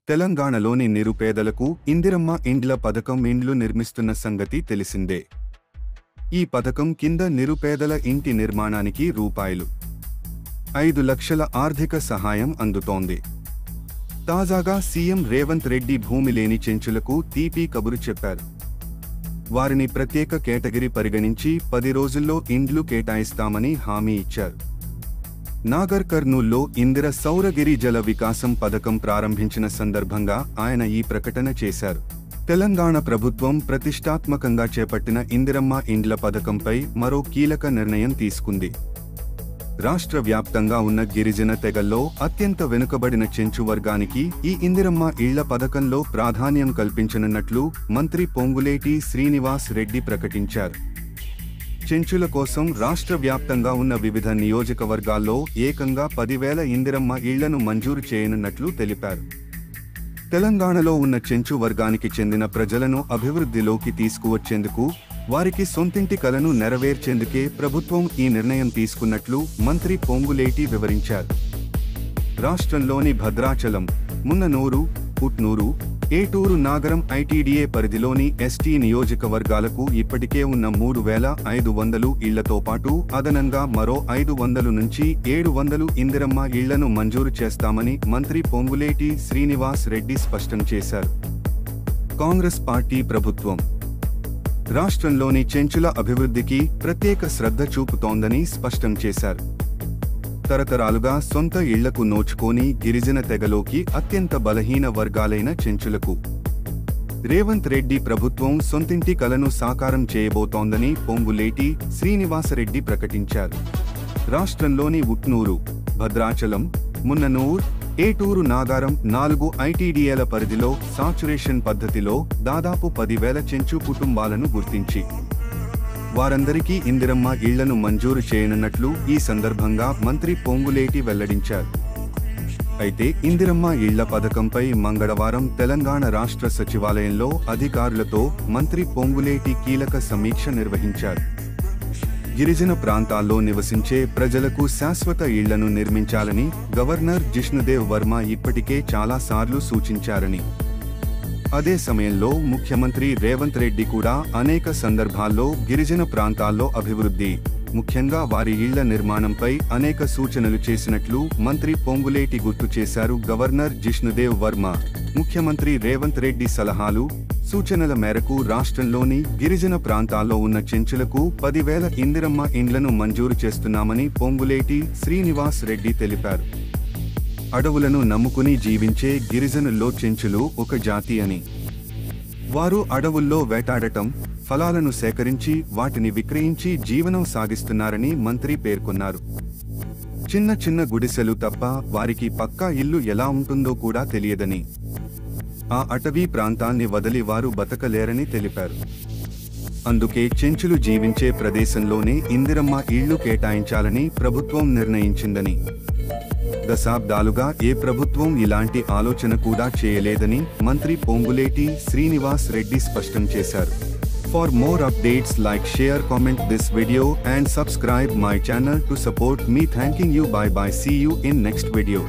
తెలంగాణలోని నిరుపేదలకు ఇందిరమ్మ ఇండ్ల పథకం ఇండ్లు నిర్మిస్తున్న సంగతి తెలిసిందే. ఈ పథకం కింద నిరుపేదల ఇంటి నిర్మాణానికి రూ.5 లక్షల ఆర్థిక సహాయం అందుతోంది. తాజాగా సీఎం రేవంత్ రెడ్డి భూమి లేని చెంచులకు తీపి కబురు చెప్పారు. వారిని ప్రత్యేక కేటగిరీ పరిగణించి 10 రోజుల్లో ఇండ్లు కేటాయిస్తామని హామీ ఇచ్చారు. నాగర్ కర్నూల్లో ఇందిర సౌరగిరి జల వికాసం పథకం ప్రారంభించిన సందర్భంగా ఆయన ఈ ప్రకటన చేశారు. తెలంగాణ ప్రభుత్వం ప్రతిష్టాత్మకంగా చేపట్టిన ఇందిరమ్మ ఇండ్ల పథకంపై మరో కీలక నిర్ణయం తీసుకుంది. రాష్ట్ర వ్యాప్తంగా ఉన్న గిరిజన తెగల్లో అత్యంత వెనుకబడిన చెంచు వర్గానికి ఈ ఇందిరమ్మ ఇళ్ల పథకంలో ప్రాధాన్యం కల్పించనున్నట్లు మంత్రి పొంగులేటి శ్రీనివాస్ రెడ్డి ప్రకటించారు. చెంచుల కోసం రాష్ట్ర వ్యాప్తంగా ఉన్న వివిధ నియోజకవర్గాల్లో ఏకంగా 10,000 ఇందిరమ్మ ఇళ్లను మంజూరు చేయనున్నట్లు తెలిపారు. తెలంగాణలో ఉన్న చెంచు వర్గానికి చెందిన ప్రజలను అభివృద్ధిలోకి తీసుకువచ్చేందుకు, వారికి సొంతింటి కలను నెరవేర్చేందుకే ప్రభుత్వం ఈ నిర్ణయం తీసుకున్నట్లు మంత్రి పొంగులేటి వివరించారు. రాష్ట్రంలోని భద్రాచలం, మున్ననూరు, పుట్నూరు, ఏటూరు నాగరం ఐటీడీఏ పరిధిలోని ఎస్టీ నియోజకవర్గాలకు ఇప్పటికే ఉన్న 3,500 ఇళ్లతో పాటు అదనంగా మరో 500 నుంచి 700 ఇందిరమ్మ ఇళ్లను మంజూరు చేస్తామని మంత్రి పొంగులేటి శ్రీనివాస్ రెడ్డి స్పష్టం చేశారు. కాంగ్రెస్ పార్టీ ప్రభుత్వం రాష్ట్రంలోని చెంచుల అభివృద్ధికి ప్రత్యేక శ్రద్ధ చూపుతోందని స్పష్టం చేశారు. తరతరాలుగా సొంత ఇళ్లకు నోచుకోని గిరిజన తెగలోకి అత్యంత బలహీన వర్గాలైన చెంచులకు రేవంత్ రెడ్డి ప్రభుత్వం సొంతింటి కలను సాకారం చేయబోతోందని పొంగులేటి శ్రీనివాసరెడ్డి ప్రకటించారు. రాష్ట్రంలోని ఉట్నూరు, భద్రాచలం, మున్ననూర్, ఏటూరు నాగారం 4 ఐటీడీఏల పరిధిలో సాచురేషన్ పద్ధతిలో దాదాపు 10,000 చెంచు కుటుంబాలను గుర్తించి వారందరికీ ఇందిరమ్మ ఇళ్లను మంజూరు చేయనున్నట్లు ఈ సందర్భంగా మంత్రి పొంగులేటి వెల్లడించారు. అయితే ఇందిరమ్మ ఇళ్ల పథకంపై మంగళవారం తెలంగాణ రాష్ట్ర సచివాలయంలో అధికారులతో మంత్రి పొంగులేటి కీలక సమీక్ష నిర్వహించారు. గిరిజన ప్రాంతాల్లో నివసించే ప్రజలకు శాశ్వత ఇళ్లను నిర్మించాలని గవర్నర్ జిష్ణుదేవ్ వర్మ ఇప్పటికే చాలాసార్లు సూచించారని, అదే సమయంలో ముఖ్యమంత్రి రేవంత్ రెడ్డి కూడా అనేక సందర్భాల్లో గిరిజన ప్రాంతాల్లో అభివృద్ధి, ముఖ్యంగా వారి ఇళ్ల నిర్మాణంపై అనేక సూచనలు చేసినట్లు మంత్రి పొంగులేటి గుర్తు చేశారు. గవర్నర్ జిష్ణుదేవ్ వర్మ, ముఖ్యమంత్రి రేవంత్ రెడ్డి సలహాలు, సూచనల మేరకు రాష్ట్రంలోని గిరిజన ప్రాంతాల్లో ఉన్న చెంచులకు 10,000 ఇందిరమ్మ ఇండ్లను మంజూరు చేస్తున్నామని పొంగులేటి శ్రీనివాస్ రెడ్డి తెలిపారు. అడవులను నమ్ముకుని జీవించే గిరిజనుల్లో చెంచులు ఒక జాతి అని, వారు అడవుల్లో వేటాడటం, ఫలాలను సేకరించి వాటిని విక్రయించి జీవనం సాగిస్తున్నారని మంత్రి పేర్కొన్నారు. చిన్న చిన్న గుడిసెలు తప్ప వారికి పక్కా ఇల్లు ఎలా ఉంటుందో కూడా తెలియదని, ఆ అటవీ ప్రాంతాన్ని వదిలి వారు బతకలేరని తెలిపారు. అందుకే చెంచులు జీవించే ప్రదేశంలోనే ఇందిరమ్మ ఇళ్లు కేటాయించాలని ప్రభుత్వం నిర్ణయించిందని, దశాబ్దాలుగా ఏ ప్రభుత్వం ఇలాంటి ఆలోచన కూడా చేయలేదని మంత్రి పొంగులేటి శ్రీనివాస్ రెడ్డి స్పష్టం చేశారు. For more updates, like, share, comment this video and subscribe my channel to support me. Thanking you. Bye bye. See you in next video.